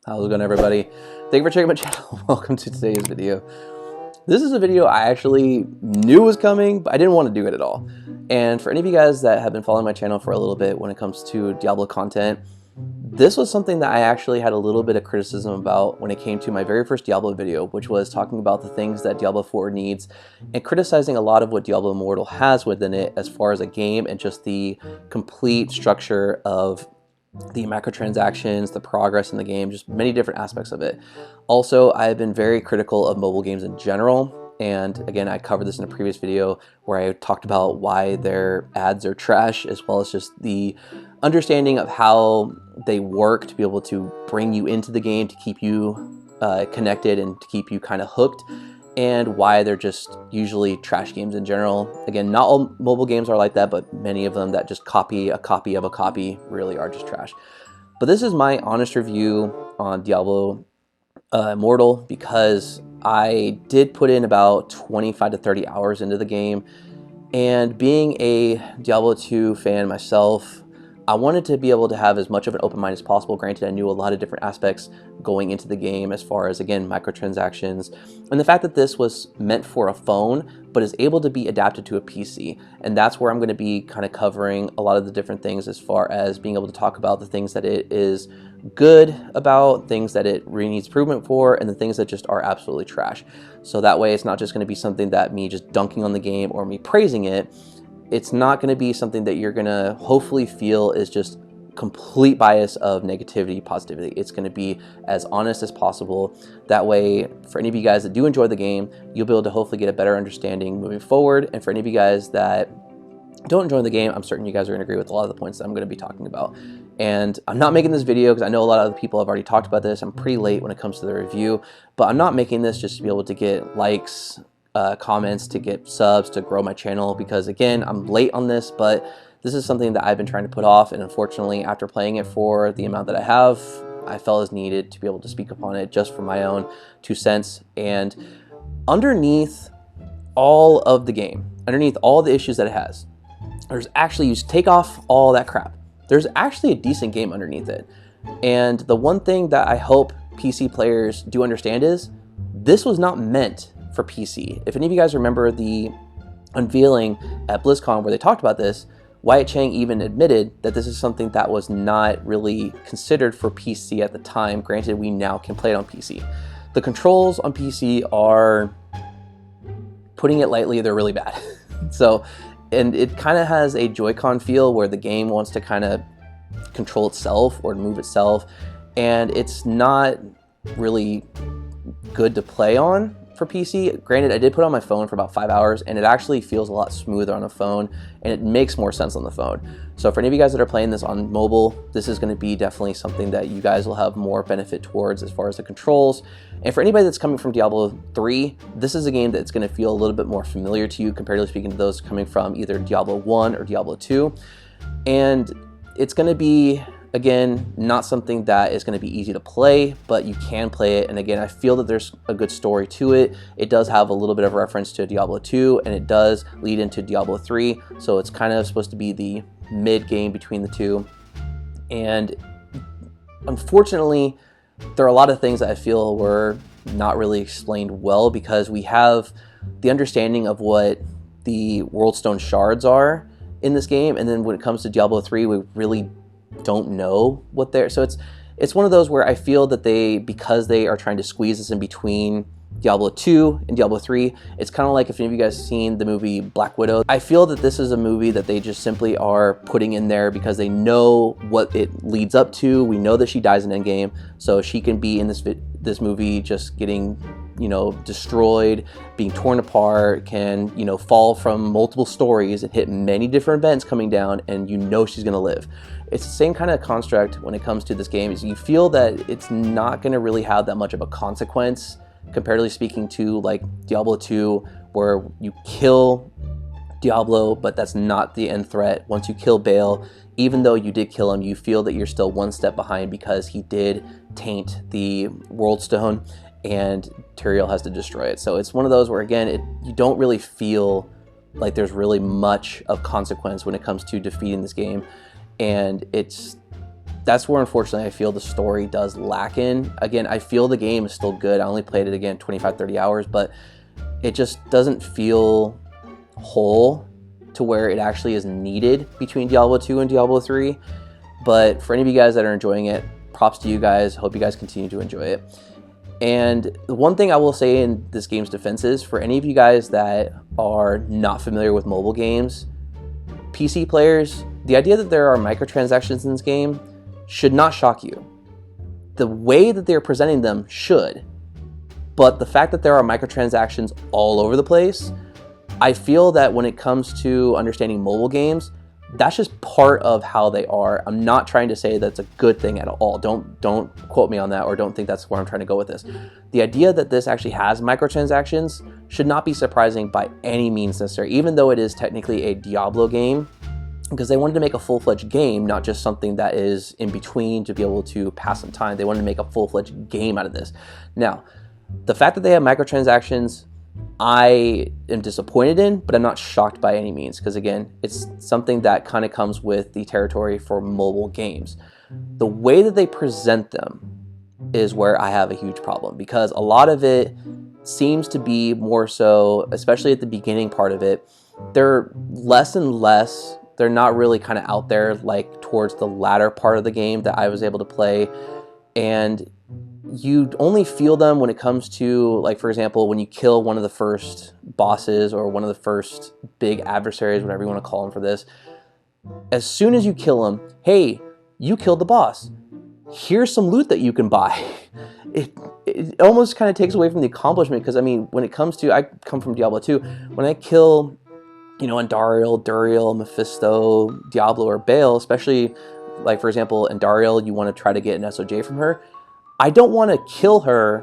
How's it going, everybody? Thank you for checking my channel. Welcome to today's video. This is a video I actually knew was coming, but I didn't want to do it at all. And for any of you guys that have been following my channel for a little bit when it comes to Diablo content, this was something that I actually had a little bit of criticism about when it came to my very first Diablo video, which was talking about the things that Diablo 4 needs and criticizing a lot of what Diablo Immortal has within it as far as a game and just the complete structure of the microtransactions, the progress in the game, just many different aspects of it. Also, I have been very critical of mobile games in general. And again, I covered this in a previous video where I talked about why their ads are trash, as well as just the understanding of how they work to be able to bring you into the game, to keep you connected and to keep you kind of hooked, and why they're just usually trash games in general. Again, not all mobile games are like that, but many of them that just copy of a copy really are just trash. But this is my honest review on Diablo Immortal, because I did put in about 25 to 30 hours into the game, and being a Diablo 2 fan myself, I wanted to be able to have as much of an open mind as possible. Granted, I knew a lot of different aspects going into the game as far as, again, microtransactions, and the fact that this was meant for a phone, but is able to be adapted to a PC. And that's where I'm going to be kind of covering a lot of the different things as far as being able to talk about the things that it is good about, things that it really needs improvement for, and the things that just are absolutely trash. So that way it's not just going to be something that me just dunking on the game or me praising it. It's not going to be something that you're going to hopefully feel is just complete bias of negativity, positivity. It's going to be as honest as possible. That way, for any of you guys that do enjoy the game, you'll be able to hopefully get a better understanding moving forward. And for any of you guys that don't enjoy the game, I'm certain you guys are going to agree with a lot of the points that I'm going to be talking about. And I'm not making this video because I know a lot of other people have already talked about this. I'm pretty late when it comes to the review, but I'm not making this just to be able to get likes, comments, to get subs, to grow my channel, because again, I'm late on this, but this is something that I've been trying to put off, and unfortunately, after playing it for the amount that I have, I felt as needed to be able to speak upon it just for my own 2 cents. And underneath all of the game, underneath all the issues that it has, there's actually, you take off all that crap, there's actually a decent game underneath it. And the one thing that I hope PC players do understand is this was not meant for PC. If any of you guys remember the unveiling at BlizzCon where they talked about this, Wyatt Chang even admitted that this is something that was not really considered for PC at the time. Granted, we now can play it on PC. The controls on PC are, putting it lightly, they're really bad. So, and it kind of has a Joy-Con feel where the game wants to kind of control itself or move itself, and it's not really good to play on for PC. Granted, I did put it on my phone for about 5 hours, and it actually feels a lot smoother on the phone, and it makes more sense on the phone. So for any of you guys that are playing this on mobile, this is going to be definitely something that you guys will have more benefit towards as far as the controls. And for anybody that's coming from Diablo 3, this is a game that's going to feel a little bit more familiar to you, comparatively speaking to those coming from either Diablo 1 or Diablo 2. And it's going to be, again, not something that is going to be easy to play, but you can play it. And again, I feel that there's a good story to it. It does have a little bit of reference to Diablo 2, and it does lead into Diablo 3. So it's kind of supposed to be the mid game between the two. And unfortunately, there are a lot of things that I feel were not really explained well, because we have the understanding of what the Worldstone shards are in this game. And then when it comes to Diablo 3, we really don't know what they're, so it's one of those where I feel that because they are trying to squeeze this in between Diablo 2 and Diablo 3, it's kind of like if any of you guys seen the movie Black Widow. I feel that this is a movie that they just simply are putting in there because they know what it leads up to. We know that she dies in Endgame, so she can be in this movie just getting, you know, destroyed, being torn apart, can, you know, fall from multiple stories and hit many different events coming down, and you know she's gonna live. It's the same kind of construct when it comes to this game, is you feel that it's not gonna really have that much of a consequence, comparatively speaking to like Diablo 2, where you kill Diablo, but that's not the end threat. Once you kill Baal, even though you did kill him, you feel that you're still one step behind because he did taint the Worldstone, and Tyrael has to destroy it. So it's one of those where, again, you don't really feel like there's really much of consequence when it comes to defeating this game. And it's that's where unfortunately I feel the story does lack in. Again, I feel the game is still good. I only played it again 25-30 hours, but it just doesn't feel whole to where it actually is needed between Diablo 2 and Diablo 3. But for any of you guys that are enjoying it, props to you guys. Hope you guys continue to enjoy it. And the one thing I will say in this game's defense is, for any of you guys that are not familiar with mobile games, PC players, the idea that there are microtransactions in this game should not shock you. The way that they're presenting them should, but the fact that there are microtransactions all over the place, I feel that when it comes to understanding mobile games, that's just part of how they are. I'm not trying to say that's a good thing at all. Don't quote me on that, or don't think that's where I'm trying to go with this. The idea that this actually has microtransactions should not be surprising by any means necessary, even though it is technically a Diablo game, because they wanted to make a full-fledged game, not just something that is in between to be able to pass some time. They wanted to make a full-fledged game out of this. Now, the fact that they have microtransactions, I am disappointed in, but I'm not shocked by any means, because again, it's something that kind of comes with the territory for mobile games. The way that they present them is where I have a huge problem, because a lot of it seems to be more so, especially at the beginning part of it, they're less and less. They're not really kind of out there like towards the latter part of the game that I was able to play. And you only feel them when it comes to, like, for example, when you kill one of the first bosses or one of the first big adversaries, whatever you want to call them for this. As soon as you kill them, hey, you killed the boss. Here's some loot that you can buy. It almost kind of takes away from the accomplishment, because I mean, when it comes to, I come from Diablo 2, when I kill, you know, Andariel, Duriel, Mephisto, Diablo, or Baal, especially, like, for example, Andariel, you want to try to get an SOJ from her. I don't want to kill her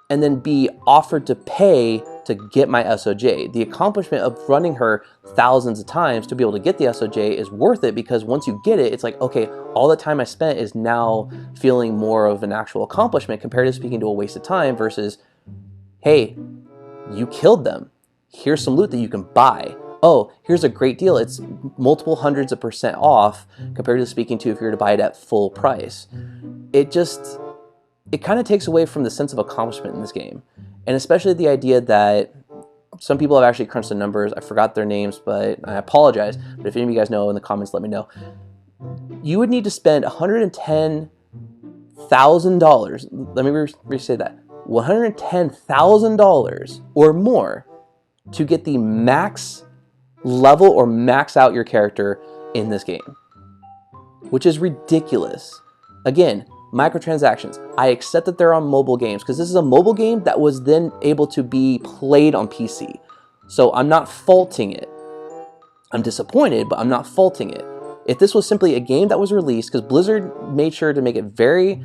and then be offered to pay to get my SOJ. The accomplishment of running her thousands of times to be able to get the SOJ is worth it, because once you get it, it's like, okay, all the time I spent is now feeling more of an actual accomplishment compared to speaking to a waste of time versus, hey, you killed them. Here's some loot that you can buy. Oh, here's a great deal. It's multiple hundreds of % off compared to speaking to if you were to buy it at full price. It kind of takes away from the sense of accomplishment in this game. And especially the idea that some people have actually crunched the numbers. I forgot their names, but I apologize. But if any of you guys know in the comments, let me know. You would need to spend $110,000. Let me re-say that. $110,000 or more to get the max level or max out your character in this game, which is ridiculous. Again, microtransactions. I accept that they're on mobile games, because this is a mobile game that was then able to be played on PC. So I'm not faulting it. I'm disappointed, but I'm not faulting it. If this was simply a game that was released, because Blizzard made sure to make it very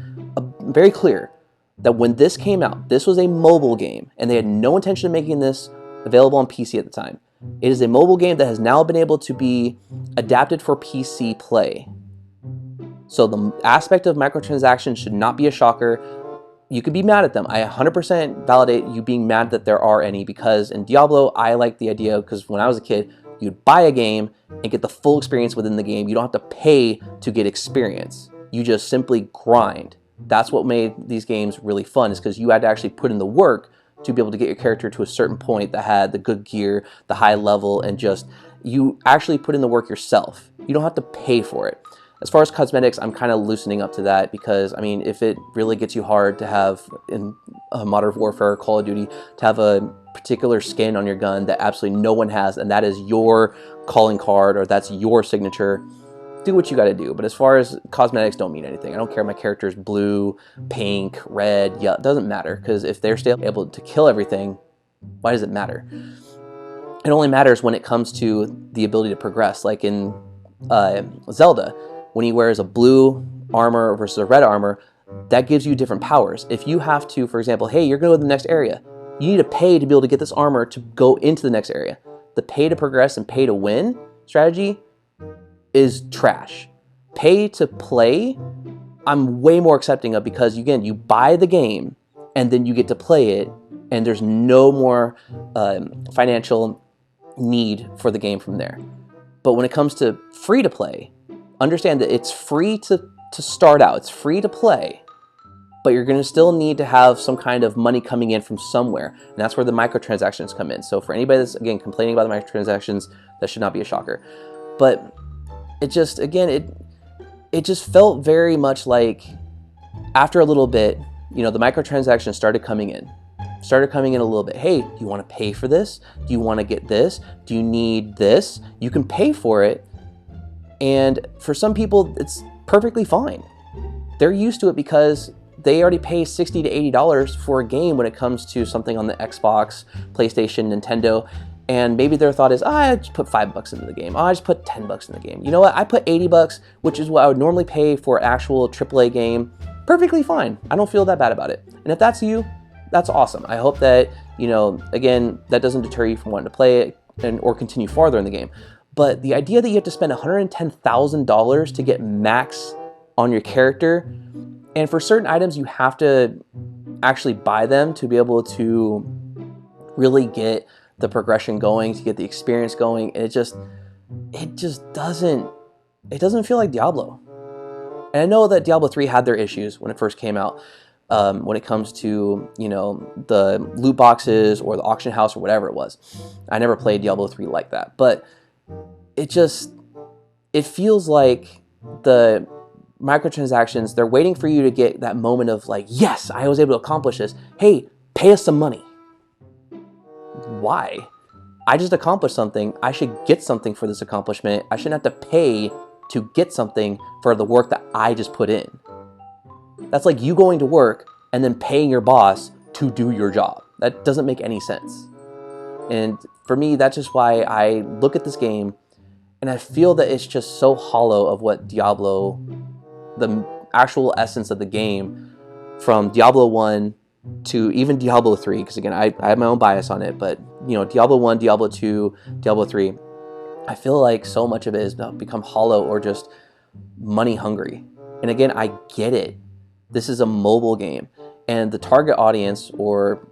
clear that when this came out, this was a mobile game, and they had no intention of making this available on PC at the time. It is a mobile game that has now been able to be adapted for PC play. So the aspect of microtransactions should not be a shocker. You could be mad at them. I 100% validate you being mad that there are any, because in Diablo, I like the idea, because when I was a kid, you'd buy a game and get the full experience within the game. You don't have to pay to get experience. You just simply grind. That's what made these games really fun, is because you had to actually put in the work to be able to get your character to a certain point that had the good gear, the high level, and just, you actually put in the work yourself. You don't have to pay for it. As far as cosmetics, I'm kind of loosening up to that, because, I mean, if it really gets you hard to have, in Modern Warfare or Call of Duty, to have a particular skin on your gun that absolutely no one has, and that is your calling card, or that's your signature, do what you got to do. But as far as cosmetics, don't mean anything. I don't care if my character is blue, pink, red, yeah, it doesn't matter, because if they're still able to kill everything, why does it matter? It only matters when it comes to the ability to progress, like in Zelda. When he wears a blue armor versus a red armor, that gives you different powers. If you have to, for example, hey, you're going to go to the next area, you need to pay to be able to get this armor to go into the next area. The pay to progress and pay to win strategy is trash. Pay to play, I'm way more accepting of, because, again, you buy the game and then you get to play it, and there's no more financial need for the game from there. But when it comes to free to play, understand that it's free to to start out. It's free to play, but you're going to still need to have some kind of money coming in from somewhere. And that's where the microtransactions come in. So for anybody that's, again, complaining about the microtransactions, that should not be a shocker. But it just, again, it just felt very much like after a little bit, you know, the microtransactions started coming in a little bit. Hey, do you want to pay for this? Do you want to get this? Do you need this? You can pay for it. And for some people, it's perfectly fine. They're used to it because they already pay $60 to $80 for a game when it comes to something on the Xbox, PlayStation, Nintendo. And maybe their thought is, I just put $5 into the game. I just put $10 in the game. You know what? I put $80, which is what I would normally pay for an actual AAA game. Perfectly fine. I don't feel that bad about it. And if that's you, that's awesome. I hope that, you know, again, that doesn't deter you from wanting to play it or continue farther in the game. But the idea that you have to spend $110,000 to get max on your character, and for certain items you have to actually buy them to be able to really get the progression going, to get the experience going, and it just doesn't feel like Diablo. And I know that Diablo 3 had their issues when it first came out, when it comes to, you know, the loot boxes or the auction house or whatever it was. I never played Diablo 3 like that, but it feels like the microtransactions, they're waiting for you to get that moment of like, yes, I was able to accomplish this. Hey, pay us some money. Why? I just accomplished something. I should get something for this accomplishment. I shouldn't have to pay to get something for the work that I just put in. That's like you going to work and then paying your boss to do your job. That doesn't make any sense. And for me, that's just why I look at this game and I feel that it's just so hollow of what Diablo, the actual essence of the game, from Diablo 1 to even Diablo 3, because again, I have my own bias on it, but you know, Diablo 1, Diablo 2, Diablo 3, I feel like so much of it has become hollow or just money hungry. And again, I get it. This is a mobile game, and the target audience, or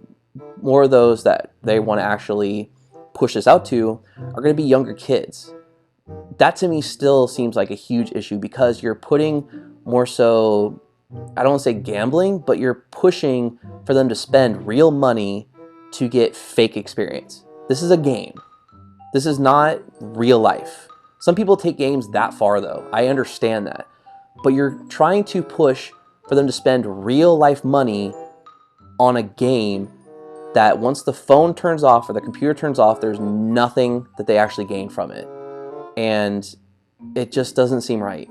more of those that they want to actually push this out to, are going to be younger kids. That to me still seems like a huge issue, because you're putting more so, I don't want to say gambling, but you're pushing for them to spend real money to get fake experience. This is a game. This is not real life. Some people take games that far though. I understand that. But you're trying to push for them to spend real life money on a game that once the phone turns off or the computer turns off, there's nothing that they actually gain from it. And it just doesn't seem right.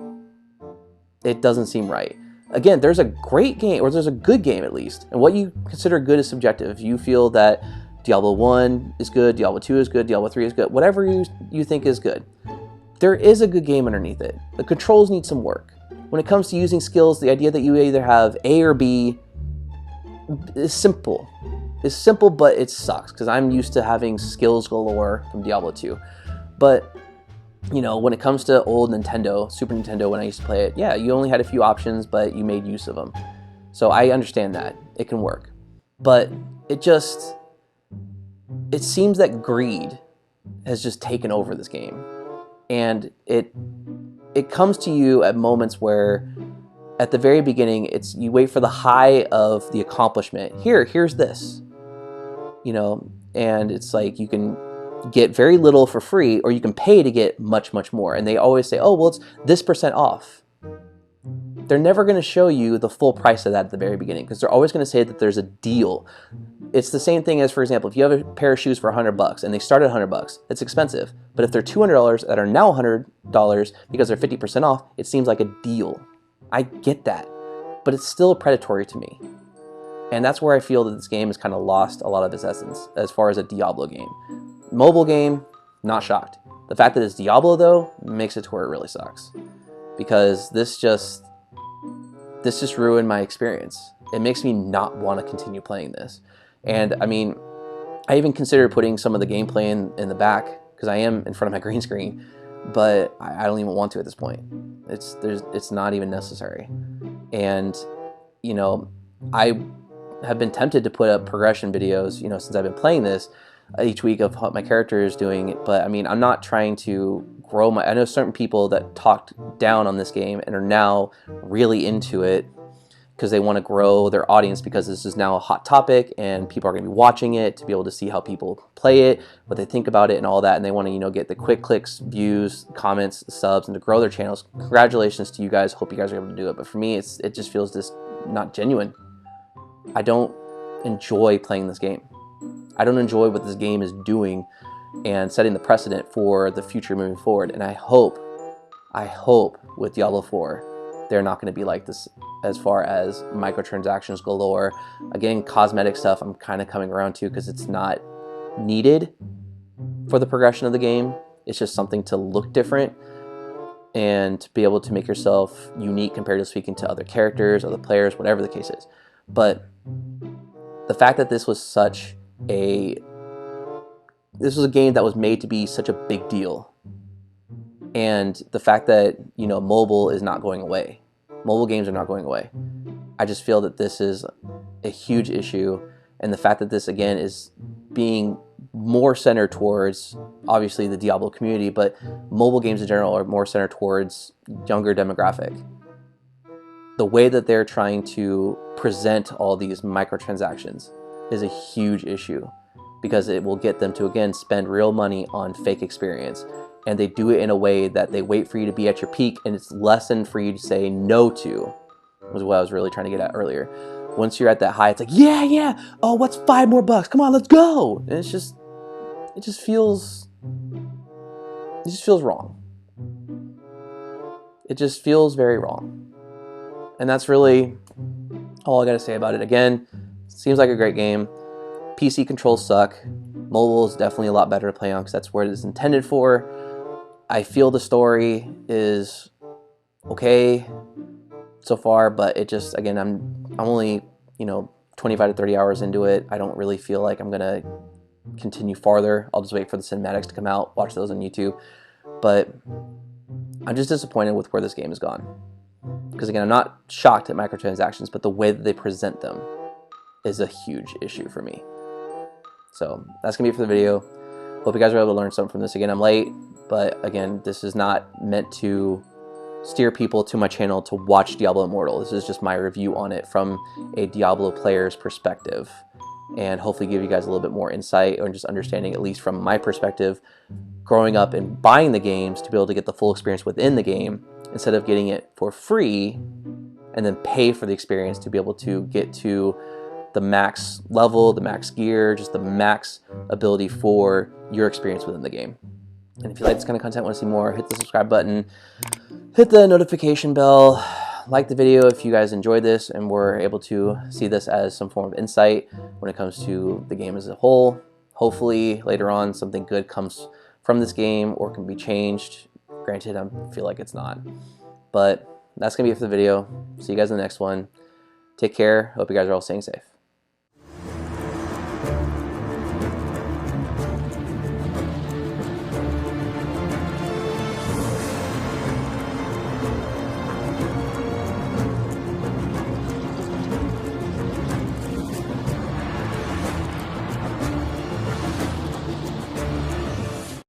It doesn't seem right. Again, there's a great game, or there's a good game at least. And what you consider good is subjective. If you feel that Diablo 1 is good, Diablo 2 is good, Diablo 3 is good, whatever you think is good. There is a good game underneath it. The controls need some work. When it comes to using skills, the idea that you either have A or B is simple. It's simple, but it sucks, because I'm used to having skills galore from Diablo 2. But, you know, when it comes to old Nintendo, Super Nintendo, when I used to play it, yeah, you only had a few options, but you made use of them. So I understand that. It can work. But it seems that greed has just taken over this game. And it comes to you at moments where, at the very beginning, you wait for the high of the accomplishment. Here's this. You know, and it's like you can get very little for free, or you can pay to get much, much more. And they always say, oh, well, it's this % off. They're never going to show you the full price of that at the very beginning, because they're always going to say that there's a deal. It's the same thing as, for example, if you have a pair of shoes for $100 and they start at $100, it's expensive. But if they're $200 that are now $100 because they're 50% off, it seems like a deal. I get that, but it's still predatory to me. And that's where I feel that this game has kind of lost a lot of its essence as far as a Diablo game. Mobile game, not shocked. The fact that it's Diablo, though, makes it to where it really sucks. Because this just ruined my experience. It makes me not want to continue playing this. And, I mean, I even considered putting some of the gameplay in the back, because I am in front of my green screen, but I don't even want to at this point. It's not even necessary. And, you know, I have been tempted to put up progression videos, you know, since I've been playing this each week of what my character is doing. But I mean, I'm not trying to grow my, I know certain people that talked down on this game and are now really into it because they want to grow their audience, because this is now a hot topic and people are going to be watching it to be able to see how people play it, what they think about it and all that, and they want to, you know, get the quick clicks, views, comments, subs, and to grow their channels. Congratulations to you guys. Hope you guys are able to do it. But for me, it just feels just not genuine. I don't enjoy playing this game. I don't enjoy what this game is doing and setting the precedent for the future moving forward. And I hope with Diablo 4, they're not going to be like this as far as microtransactions galore. Again, cosmetic stuff I'm kind of coming around to, because it's not needed for the progression of the game. It's just something to look different and to be able to make yourself unique compared to speaking to other characters, other players, whatever the case is. But the fact that this was a game that was made to be such a big deal, and the fact that, you know, mobile is not going away. Mobile games are not going away. I just feel that this is a huge issue, and the fact that this again is being more centered towards obviously the Diablo community, but mobile games in general are more centered towards younger demographic. The way that they're trying to present all these microtransactions is a huge issue, because it will get them to again spend real money on fake experience. And they do it in a way that they wait for you to be at your peak, and it's lessened for you to say no to, was what I was really trying to get at earlier. Once you're at that high, it's like, yeah, oh, what's $5 more? Come on, let's go. And it just feels wrong. It just feels very wrong. And that's really all I got to say about it. Again, seems like a great game. PC controls suck. Mobile is definitely a lot better to play on, because that's where it is intended for. I feel the story is okay so far, but it just, again, I'm only, you know, 25 to 30 hours into it. I don't really feel like I'm gonna continue farther. I'll just wait for the cinematics to come out, watch those on YouTube. But I'm just disappointed with where this game has gone, because again, I'm not shocked at microtransactions, but the way that they present them is a huge issue for me. So that's gonna be it for the video. Hope you guys were able to learn something from this. Again, I'm late, but again, this is not meant to steer people to my channel to watch Diablo Immortal. This is just my review on it from a Diablo player's perspective, and hopefully give you guys a little bit more insight, or just understanding, at least from my perspective, growing up and buying the games to be able to get the full experience within the game, instead of getting it for free and then pay for the experience to be able to get to the max level, the max gear, just the max ability for your experience within the game. And if you like this kind of content, want to see more, hit the subscribe button, hit the notification bell, like the video if you guys enjoyed this and were able to see this as some form of insight when it comes to the game as a whole. Hopefully later on something good comes from this game or can be changed. Granted, I feel like it's not. But that's going to be it for the video. See you guys in the next one. Take care. Hope you guys are all staying safe.